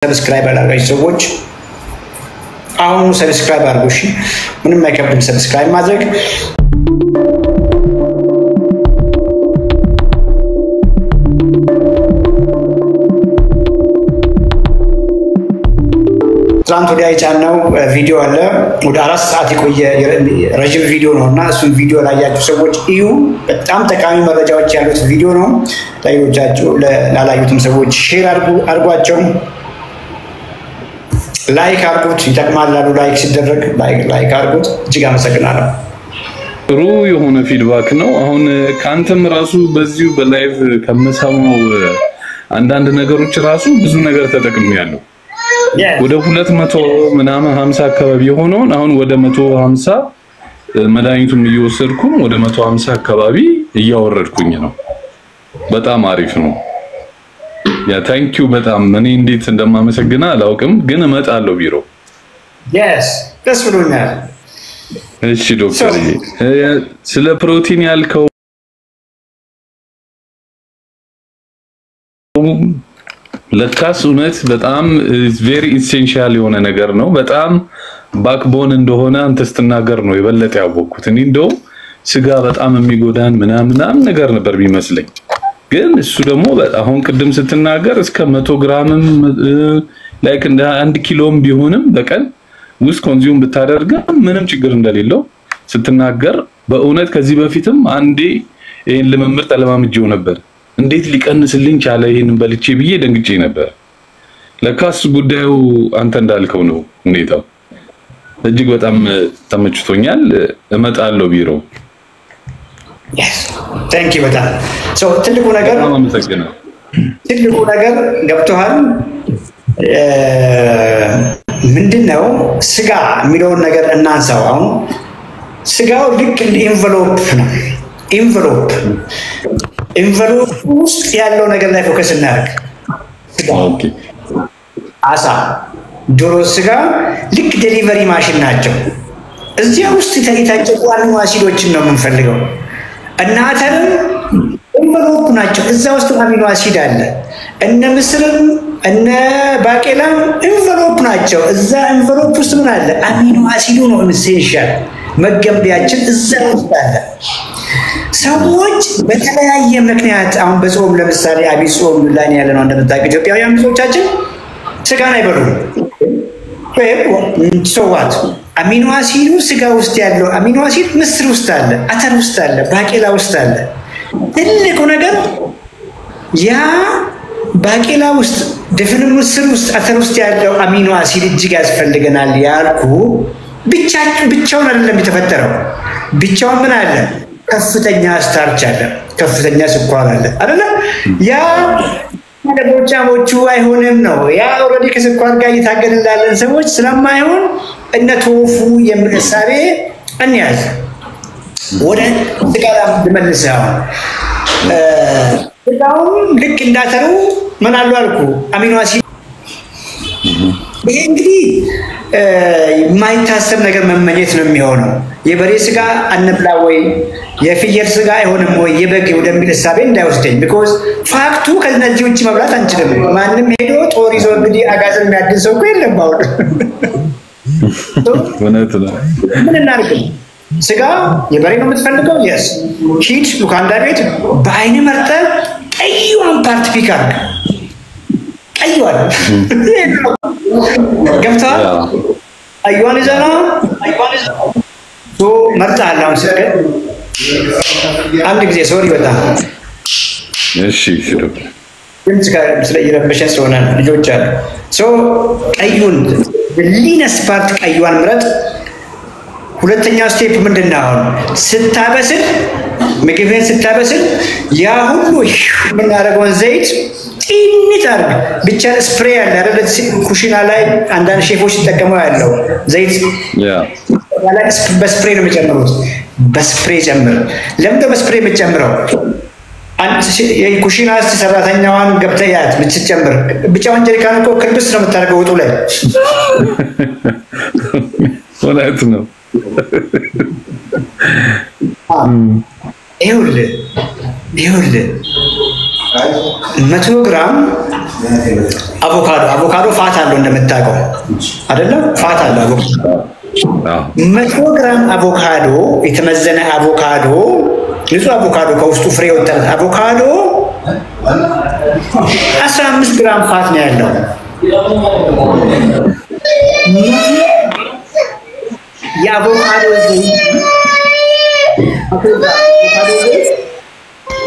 ሰብስክራይብ አላደረጋችሁ ሰዎች አሁን ሰብስክራይብ አድርጉ። እሺ ምንም አይከብድም ሰብስክራይብ ማድረግ። ትናንት ወዲያ የጫነው ቪዲዮ አለ ወደ 4 ሰዓት የቆየ ረጅም ቪዲዮ ነውና እሱን ቪዲዮ ላይ ያያችሁ ሰዎች እዩ። በጣም ጠቃሚ መረጃዎች ያሉት ቪዲዮ ነው። ላይዎቻችሁ ላላዩትም ሰዎች ሼር አድርጓቸው። ላይክ አድርጉት ይጠቅማል ላሉ ላይክ ሲደረግ ላይክ አድርጉት። እጅግ አመሰግናለሁ። ጥሩ የሆነ ፊድባክ ነው። አሁን ካንተም ራሱ በዚሁ በላይቭ ከመሰማው አንዳንድ ነገሮች ራሱ ብዙ ነገር ተጠቅሜያለሁ። ወደ 200 ምናምን 50 አካባቢ የሆነውን አሁን ወደ 150 መድኃኒቱም እየወሰድኩም ወደ 150 አካባቢ እያወረድኩኝ ነው። በጣም አሪፍ ነው። ያ ታንኪዩ በጣም እኔ እንዴት እንደማመሰግና አላውቅም ግን እመጣለሁ ቢሮ። yes ደስ ብሎኛል። እሺ ዶክተር ስለ ፕሮቲን ያልከው ለካስ እውነት በጣም very essential የሆነ ነገር ነው። በጣም ባክቦን እንደሆነ አንተ ስትናገር ነው የበለጠ ያወቅኩት። እኔ እንደው ስጋ በጣም የሚጎዳን ምናምን ነገር ነበር ቢመስለኝ ግን እሱ ደግሞ አሁን ቅድም ስትናገር እስከ 100 ግራምም ላይክ እንደ 1 ኪሎም ቢሆንም በቀን ውስጥ ኮንሱም ብታደርግ ምንም ችግር እንደሌለው ስትናገር በእውነት ከዚህ በፊትም አንዴ ይሄን ለመምር ተለማምጄው ነበር። እንዴት ሊቀንስልኝ ቻለ ይሄንን በልቼ ብዬ ደንግጬ ነበር። ለካስ ጉዳዩ አንተ እንዳልከው ነው ሁኔታው። እጅግ በጣም ተመችቶኛል። እመጣለሁ ቢሮ። yes thank you በጣም so ትልቁ ነገር ገብቶሃል። ምንድነው ስጋ የሚለውን ነገር እናንሳው። አሁን ስጋው ልክ እንደ ኢንቨሎፕ ነው። ኢንቨሎፕ ውስጥ ያለው ነገር ላይ ፎከስ እናድርግ። ኦኬ አሳ ዶሮ ስጋ ልክ ዴሊቨሪ ማሽን ናቸው። እዚያ ውስጥ የታጨቁ አሚኖ አሲዶችን ነው የምንፈልገው። እና አተርም ኢንቨሎፕ ናቸው። እዛ ውስጥ አሚኖ አሲድ አለ። እነ ምስርም እነ ባቄላም ኢንቨሎፕ ናቸው። እዛ ኢንቨሎፕ ውስጥ ምን አለ? አሚኖ አሲዱ ነው ኢሴንሻል መገንቢያችን እዛ ውስጥ አለ። ሰዎች በተለያየ ምክንያት አሁን በጾም ለምሳሌ አብይ ጾም ላይ ያለ ነው እንደምታውቁ ኢትዮጵያውያን ብዙዎቻችን ስጋን አይበሉም። ሶዋት አሚኖ አሲዱ ስጋ ውስጥ ያለው አሚኖ አሲድ ምስር ውስጥ አለ፣ አተር ውስጥ አለ፣ ባቄላ ውስጥ አለ። ትልቁ ነገር ያ ባቄላ ውስጥ ድፍን ምስር ውስጥ አተር ውስጥ ያለው አሚኖ አሲድ እጅግ ያስፈልገናል ያልኩ ብቻውን አይደለም የተፈጠረው። ብቻውን ምን አለ? ከፍተኛ ስታርች አለ፣ ከፍተኛ ስኳር አለ አይደለ? ያ ለቦቻሞቹ አይሆንም ነው። ያ ኦሬዲ ከስኳር ጋር እየታገልን ሰዎች ስለማይሆን እነ ቶፉ የምንሳቤ እንያዝ። ወደ ስጋላ ልመልሰው። ስጋው ልክ እንዳተሩ ምን አሉ አልኩ አሚኖ አሲድ። ይሄ እንግዲህ የማይታሰብ ነገር መመኘት ነው የሚሆነው። የበሬ ስጋ አንብላ ወይ የፍየል ስጋ አይሆንም ወይ የበግ ወደሚል ሐሳቤ እንዳይወስደኝ because ፋክቱ ከነዚህ ውጪ መብላት አንችልም። ማንም ሄዶ ጦር ይዞ እንግዲህ አጋዘን የሚያድን ሰው እኮ የለም ባው ወነት ነው። ምን እናርግ? ስጋ የበሬ ነው የምትፈልገው? yes ሂድ ሉካንዳ ቤት በአይነ መርጠ ቀይዋን ፓርት ፒክ አድርግ። ቀይዋን ገብቷል። አይዋን ይዘና ሶ መርጣል። አሁን ስልክ አንድ ጊዜ ሶሪ በጣም እሺ ሽሩብ ድምጽ ጋር ስለይረበሽ ስለሆነ ልጆች አሉ። ሶ ቀዩን ሊነስ ፓርት ቀዩን ምረጥ። ሁለተኛው ስቴፕ ምንድነው? አሁን ስታበስል ምግብን ስታበስል ያ ሁሉ የምናደርገውን ዘይት ጢኒት አድርግ። ብቻ ስፕሬይ አለ አይደል? ኩሽና ላይ አንዳንድ ሼፎች ይጠቀሙ ያለው ዘይት ያላ በስፕሬይ ነው የሚጨምሩት። በስፕሬይ ጨምር። ለምን በስፕሬይ የምትጨምረው? አንተ የኩሽና ሰራተኛዋን ገብተያት ብትጨምር ብቻውን ጀሪካን እኮ ክርብስ ነው የምታደርገው ወጡ ላይ ወላይት ነው። ይኸውልህ 100 ግራም አቮካዶ ፋት አለው እንደምታውቀው አይደለም? ፋት አለው አቮካዶ 100 ግራም አቮካዶ የተመዘነ አቮካዶ ንጹህ አቮካዶ ከውስጡ ፍሬ ወጣት አቮካዶ 15 ግራም ፋት ነው ያለው። የአቮካዶ ዘይት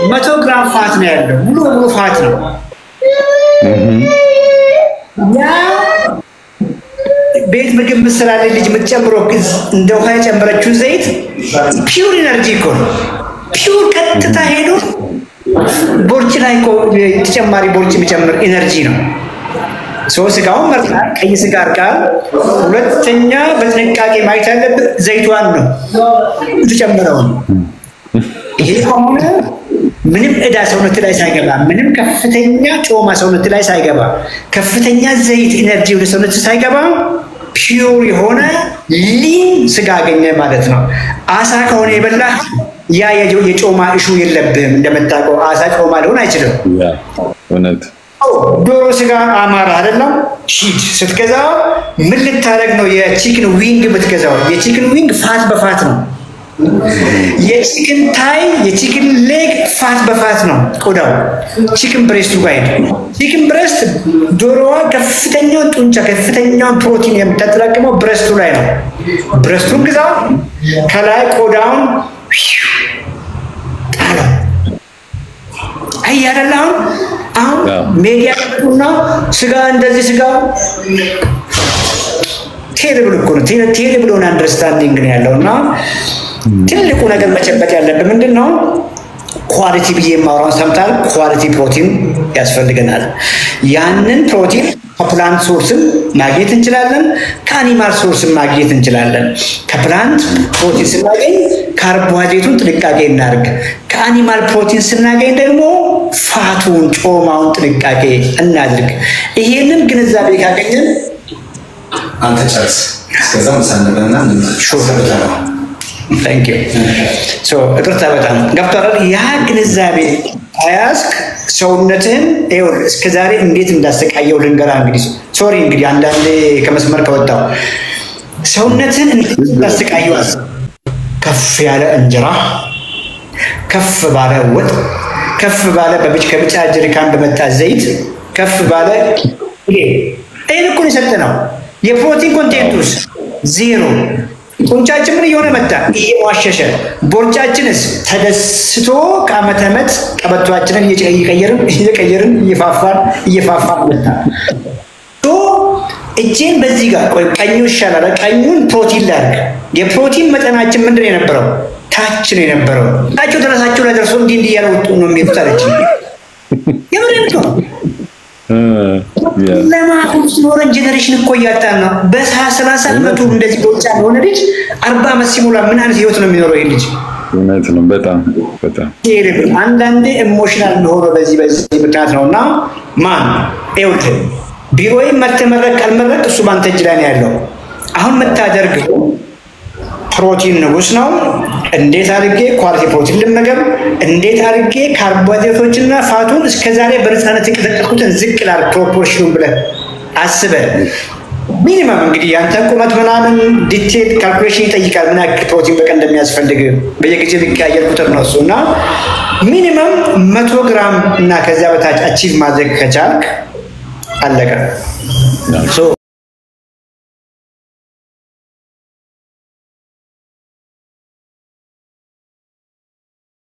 100 ግራም ፋት ነው ያለው። ሙሉ ፋት ነው። ያ ቤት ምግብ መስራለ ልጅ የምትጨምረው እንደ ውሃ የጨመረችው ዘይት ፒውር ኢነርጂ እኮ ነው። ፒውር ቀጥታ ሄዶ ቦርጭ ላይ እኮ ተጨማሪ ቦርጭ የሚጨምር ኢነርጂ ነው። ስጋውን መርጣት ቀይ ስጋ ጋር ሁለተኛ በጥንቃቄ ማየት ያለብን ዘይቷን ነው ተጨምረው። ይሄ ከሆነ ምንም እዳ ሰውነት ላይ ሳይገባ ምንም ከፍተኛ ጮማ ሰውነት ላይ ሳይገባ ከፍተኛ ዘይት ኢነርጂ ወደ ሰውነት ሳይገባ ፒውር የሆነ ሊን ስጋ አገኘ ማለት ነው። አሳ ከሆነ የበላ ያ የጮማ እሹ የለብህም። እንደምታውቀው አሳ ጮማ ሊሆን አይችልም። እውነት ዶሮ ስጋ አማራ አይደለም ሺድ ስትገዛ ምን ልታረግ ነው? የቺክን ዊንግ የምትገዛው የቺክን ዊንግ ፋት በፋት ነው። የቺክን ታይ የቺክን ሌግ ፋት በፋት ነው ቆዳው። ቺክን ብሬስቱ ጋር ቺክን ብሬስት ዶሮዋ ከፍተኛውን ጡንቻ ከፍተኛውን ፕሮቲን የምታጠራቅመው ብሬስቱ ላይ ነው። ብሬስቱን ግዛ ከላይ ቆዳውን ጣለው። አይያደላው አሁን ሜዲያ እና ስጋ እንደዚህ ስጋ ቴሪብል እኮ ነው። ቴሪብል ሆነ አንደርስታንዲንግ ነው ያለውና ትልቁ ነገር መጨበጥ ያለብን ምንድነው? ኳሊቲ ብዬ ማውራን ሰምታል። ኳሊቲ ፕሮቲን ያስፈልገናል። ያንን ፕሮቲን ከፕላንት ሶርስም ማግኘት እንችላለን፣ ከአኒማል ሶርስም ማግኘት እንችላለን። ከፕላንት ፕሮቲን ስናገኝ ካርቦሃይድሬቱን ጥንቃቄ እናድርግ። ከአኒማል ፕሮቲን ስናገኝ ደግሞ ፋቱን ጮማውን ጥንቃቄ እናድርግ። ይሄንን ግንዛቤ ካገኘን አንተ ጨርስ እስከዛ መሰለና Thank you. So, እቅርታ በጣም ገብቷል። ያ ግንዛቤ አያስክ ሰውነትህን እስከዛሬ እንዴት እንዳሰቃየው ልንገራ። እንግዲህ ሶሪ እንግዲህ አንዳንዴ ከመስመር ከወጣው ሰውነትህን እንዴት እንዳሰቃየው ከፍ ያለ እንጀራ፣ ከፍ ባለ ወጥ፣ ከፍ ባለ ከቢጫ ጀሪካን በመጣ ዘይት፣ ከፍ ባለ ይሄን እኮ የሰጠነው የፕሮቲን ኮንቴንቱስ ዜሮ። ጡንቻችን ምን እየሆነ መጣ? እየዋሸሸ። ቦርጫችንስ ተደስቶ ከዓመተ ዓመት ቀበቷችንን እየቀየርን እየፋፋን መጣ። እጄን በዚህ ጋር ቆይ ቀኙ ይሻላል። ቀኙን ፕሮቲን ላድርግ። የፕሮቲን መጠናችን ምንድን ነው የነበረው? ታች ነው የነበረው። ታች ድረሳቸው ላይ ደርሶ እንዲህ እያለ ወጡ ነው የሚሉት አለች። የምሬን ነው። ለማሁን ኖረን ጀነሬሽን እኮ እያጣን ነው። በ30 ዓመቱ እንደዚህ ቦርጫ ሆነ ልጅ 40 ዓመት ሲሞላ ምን አይነት ህይወት ነው የሚኖረው ይሄ ልጅ? እውነት ነው። በጣም አንዳንዴ ኢሞሽናል ሆኖ በዚህ ምክንያት ነውና ማን ኤውት ቢሮዬ መተመረቅ ካልመረቅ እሱ ባንተ እጅ ላይ ነው ያለው። አሁን መታደርገው ፕሮቲን ንጉስ ነው። እንዴት አድርጌ ኳሊቲ ፕሮቲን ልመገብ፣ እንዴት አድርጌ ካርቦሃይድሬቶችና ፋቱን እስከዛሬ በነፃነት የቀጠቀጥኩትን ዝቅ ላል ፕሮፖርሽኑን ብለህ አስበህ ሚኒመም እንግዲህ ያንተ ቁመት ምናምን ዲቴል ካልኩሌሽን ይጠይቃል። ምን ያክል ፕሮቲን በቀን እንደሚያስፈልግ በየጊዜው የሚቀያየር ቁጥር ነው እሱና ሚኒመም 100 ግራም እና ከዚያ በታች አቺቭ ማድረግ ከቻልክ አለቀ።